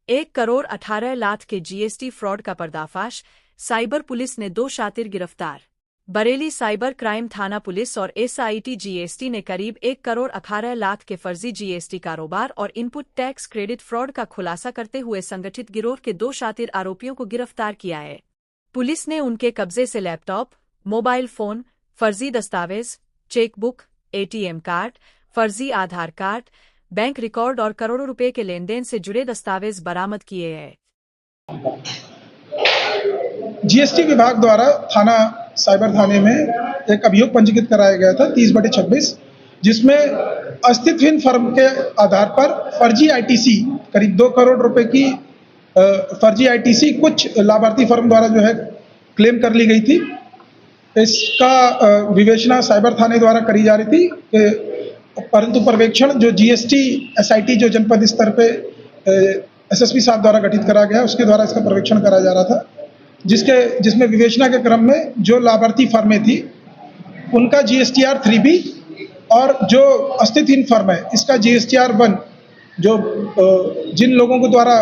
1,18,00,000 के GST fraud का पर्दाफाश, साइबर पुलिस ने 2 शातिर गिरफ्तार। बरेली साइबर क्राइम थाना पुलिस और एसआईटी जीएसटी ने करीब 1,18,00,000 के फर्जी जीएसटी कारोबार और इनपुट टैक्स क्रेडिट फ्रॉड का खुलासा करते हुए संगठित गिरोह के 2 शातिर आरोपियों को गिरफ्तार किया है। पुलिस ने उनके कब्जे से लैपटॉप, मोबाइल फोन, फर्जी दस्तावेज, चेकबुक, एटीएम कार्ड, फर्जी आधार कार्ड, बैंक रिकॉर्ड और करोड़ों रुपए के लेनदेन से जुड़े दस्तावेज बरामद किए हैं। जीएसटी विभाग द्वारा थाना साइबर थाने में एक अभियोग पंजीकृत कराया गया था 30/26, जिसमें अस्तित्वहीन फर्म के आधार पर फर्जी आईटीसी करीब 2 करोड़ रुपए की फर्जी आईटीसी कुछ लाभार्थी फर्म द्वारा जो है क्लेम कर ली गई थी। इसका विवेचना साइबर थाने द्वारा करी जा रही थी, परंतु पर्यवेक्षण जो जीएसटी एसआईटी जो जनपद स्तर पे एसएसपी साहब द्वारा गठित करा गया, उसके द्वारा इसका पर्यवेक्षण करा जा रहा था, जिसमें विवेचना के क्रम में जो लाभार्थी फर्में थी उनका जीएसटीआर 3B और जो अस्तित्वहीन फर्म है इसका जीएसटीआर 1 जो जिन लोगों के द्वारा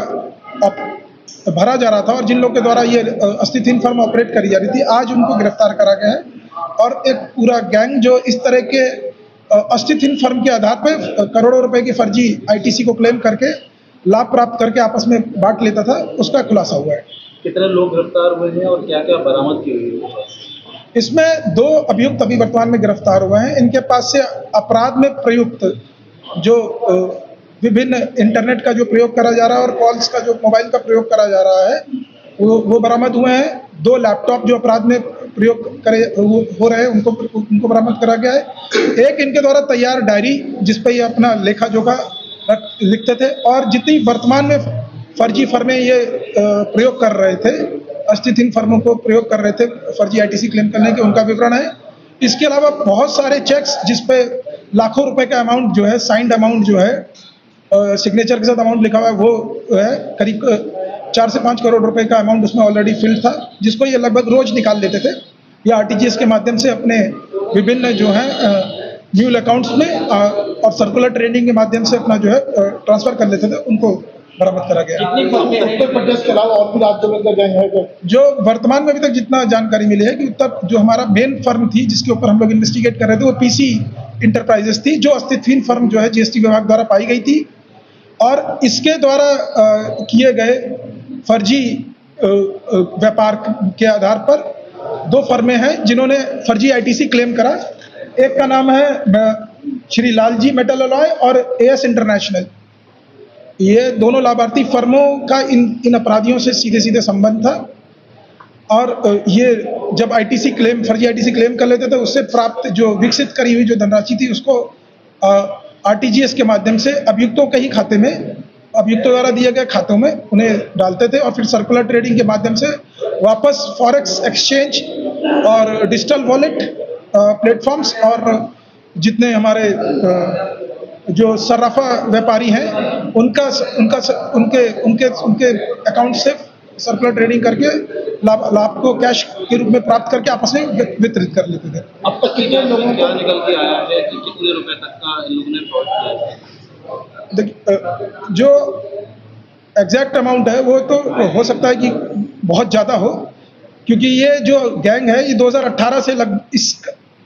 भरा जा रहा था और जिन लोगों के द्वारा ये अस्तित्वहीन फर्म ऑपरेट करी जा रही थी, आज उनको गिरफ्तार करा गया है। और एक पूरा गैंग जो इस तरह के अस्तित्वहीन फर्म के आधार पर करोड़ों रुपए की फर्जी आईटीसी को क्लेम करके लाभ प्राप्त करके आपस में बांट लेता था, उसका खुलासा हुआ है। कितने लोग गिरफ्तार हुए हैं और क्या क्या बरामद की हुई है? इसमें 2 अभियुक्त अभी वर्तमान में गिरफ्तार हुए हैं। इनके पास से अपराध में प्रयुक्त जो विभिन्न इंटरनेट का जो प्रयोग करा जा रहा है और कॉल्स का जो मोबाइल का प्रयोग करा जा रहा है वो बरामद हुए हैं। 2 लैपटॉप जो अपराध में प्रयोग करे हो रहे हैं उनको बरामद करा गया है। एक इनके द्वारा तैयार डायरी जिस पर ये अपना लेखा जोखा लिखते थे और जितनी वर्तमान में फर्जी फर्में ये प्रयोग कर रहे थे, अस्तित्वहीन फर्मों को प्रयोग कर रहे थे फर्जी आईटीसी क्लेम करने के, उनका विवरण है। इसके अलावा बहुत सारे चेक्स जिस पे लाखों रुपए का अमाउंट जो है, साइंड अमाउंट जो है, सिग्नेचर के साथ अमाउंट लिखा हुआ है, वो है करीब 4 से 5 करोड़ रुपए का अमाउंट उसमें ऑलरेडी फिल्ड था, जिसको ये लगभग रोज निकाल लेते थे। ये आरटीजीएस के माध्यम से अपने विभिन्न जो है म्यूल अकाउंट्स में और सर्कुलर ट्रेडिंग के माध्यम से अपना जो है ट्रांसफर कर लेते थे, उनको बरामद करा गया। उत्तर प्रदेश के अलावा और भी राज्यों में गैंग है जो वर्तमान में अभी तक जितना जानकारी मिली है कि उत्तर जो हमारा मेन फर्म थी जिसके ऊपर हम लोग इन्वेस्टिगेट कर रहे थे वो पीसी इंटरप्राइजेस थी, जो अस्तित्वहीन फर्म जो है जीएसटी विभाग द्वारा पाई गई थी और इसके द्वारा किए गए फर्जी व्यापार के आधार पर 2 फर्में हैं जिन्होंने फर्जी आईटीसी क्लेम करा। एक का नाम है श्री लालजी मेटल अलॉय और एएस इंटरनेशनल। ये दोनों लाभार्थी फर्मों का इन अपराधियों से सीधे सीधे संबंध था और ये जब फर्जी आईटीसी क्लेम कर लेते थे उससे प्राप्त जो विकसित करी हुई जो धनराशि थी उसको आरटीजीएस के माध्यम से अभियुक्तों के ही खाते में, अभियुक्तों द्वारा दिए गए खातों में उन्हें डालते थे और फिर सर्कुलर ट्रेडिंग के माध्यम से वापस फॉरेक्स एक्सचेंज और डिजिटल वॉलेट प्लेटफॉर्म्स और जितने हमारे जो सर्राफा व्यापारी हैं उनके अकाउंट से सर्कुलर ट्रेडिंग करके लाभ को कैश के रूप में प्राप्त करके आपस में वितरित कर लेते थे। अब तक कितने लोगों को निकल के आया है कि कितने रुपए तक का इन लोगों ने फ्रॉड किया है? देखिए, जो एग्जैक्ट अमाउंट है वो तो हो सकता है कि बहुत ज़्यादा हो, क्योंकि ये जो गैंग है ये 2018 से इस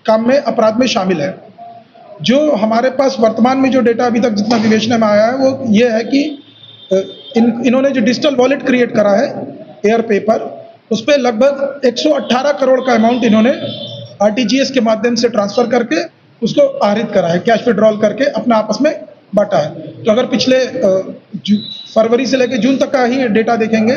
काम में अपराध में शामिल है। जो हमारे पास वर्तमान में जो डेटा अभी तक जितना विवेचना में आया है वो ये है कि इन्होंने जो डिजिटल वॉलेट क्रिएट करा है एयर पेपर, उस पर लगभग 118 करोड़ का अमाउंट इन्होंने आरटीजीएस के माध्यम से ट्रांसफर करके उसको आहरित करा है, कैश विड्रॉल करके अपना आपस में बांटा है। तो अगर पिछले फरवरी से लेकर जून तक का ही डेटा देखेंगे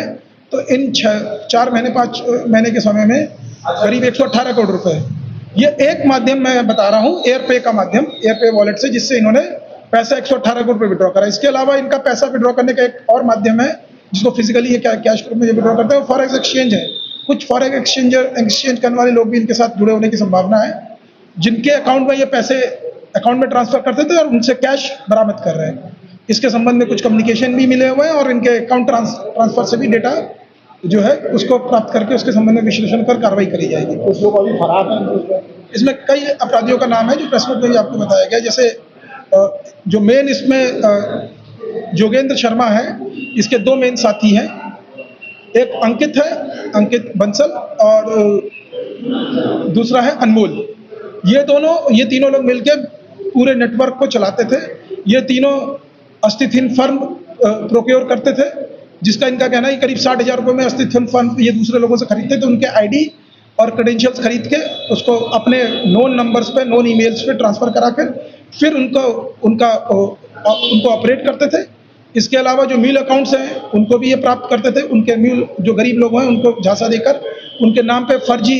तो इन 4 महीने 5 महीने के समय में करीब 118 करोड़ रुपए है। ये एक माध्यम मैं बता रहा हूँ, एयर पे का माध्यम, एयर पे वॉलेट से, जिससे इन्होंने पैसा 118 करोड़ रुपए विड्रॉ करा। इसके अलावा इनका पैसा विड्रॉ करने का एक और माध्यम है जिसको फिजिकली ये कैश रूप में विड्रॉ करते हैं, फॉरेक्स एक्सचेंज है। कुछ फॉरेक्स एक्सचेंज करने वाले लोग भी इनके साथ जुड़े होने की संभावना है, जिनके अकाउंट में ये पैसे अकाउंट में ट्रांसफर करते थे और उनसे कैश बरामद कर रहे हैं। इसके संबंध में कुछ कम्युनिकेशन भी मिले हुए हैं और इनके अकाउंट ट्रांसफर से भी डेटा जो है उसको प्राप्त करके उसके संबंध में विश्लेषण कर कार्रवाई करी जाएगी। कुछ लोग अभी फरार हैं। इसमें कई अपराधियों का नाम है जो प्रेस नोट में भी आपको बताया गया। जैसे जो मेन इसमें योगेंद्र शर्मा है, इसके 2 मेन साथी हैं, एक अंकित है, अंकित बंसल, और दूसरा है अनमोल। ये तीनों लोग मिलकर पूरे नेटवर्क को चलाते थे। ये तीनों अस्थिथिन फर्म प्रोक्योर करते थे, जिसका इनका कहना है कि करीब 60,000 रुपये में अस्थिथिन फर्म ये दूसरे लोगों से खरीदते थे। उनके आईडी और क्रेडेंशियल्स खरीद के उसको अपने नोन नंबर्स पे, नोन ईमेल्स पे ट्रांसफ़र करा कर फिर उनको ऑपरेट करते थे। इसके अलावा जो मील अकाउंट्स हैं उनको भी ये प्राप्त करते थे। उनके मील जो गरीब लोग हैं उनको झांसा देकर उनके नाम पे फर्जी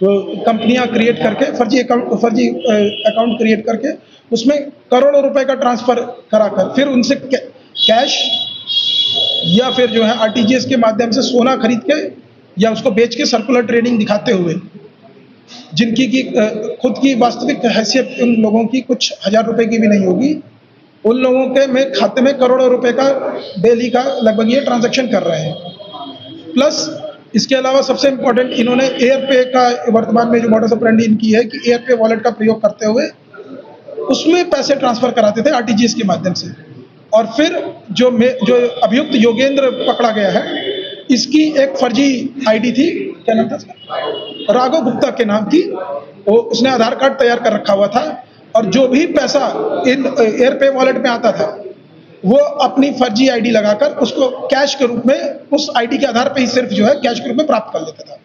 कंपनियां क्रिएट करके, फर्जी अकाउंट क्रिएट करके उसमें करोड़ों रुपए का ट्रांसफ़र कराकर फिर उनसे कैश या फिर जो है आरटीजीएस के माध्यम से सोना खरीद के या उसको बेच के सर्कुलर ट्रेडिंग दिखाते हुए, जिनकी खुद की वास्तविक हैसियत उन लोगों की कुछ हज़ार रुपए की भी नहीं होगी, उन लोगों के खाते में करोड़ों रुपए का डेली का लगभग ये ट्रांजैक्शन कर रहे हैं। प्लस इसके अलावा सबसे इम्पोर्टेंट, इन्होंने एयरपे का वर्तमान में जो मॉडस ऑपरेंडी इनकी है कि एयरपे वॉलेट का प्रयोग करते हुए उसमें पैसे ट्रांसफ़र कराते थे आरटीजीएस के माध्यम से। और फिर जो अभियुक्त योगेंद्र पकड़ा गया है, इसकी एक फर्जी आईडी थी, क्या नाम था उसका, राघव गुप्ता के नाम की। उसने आधार कार्ड तैयार कर रखा हुआ था और जो भी पैसा इन एयरपे वॉलेट में आता था वो अपनी फर्जी आईडी लगाकर उसको कैश के रूप में, उस आईडी के आधार पर ही सिर्फ जो है कैश के रूप में प्राप्त कर लेता था।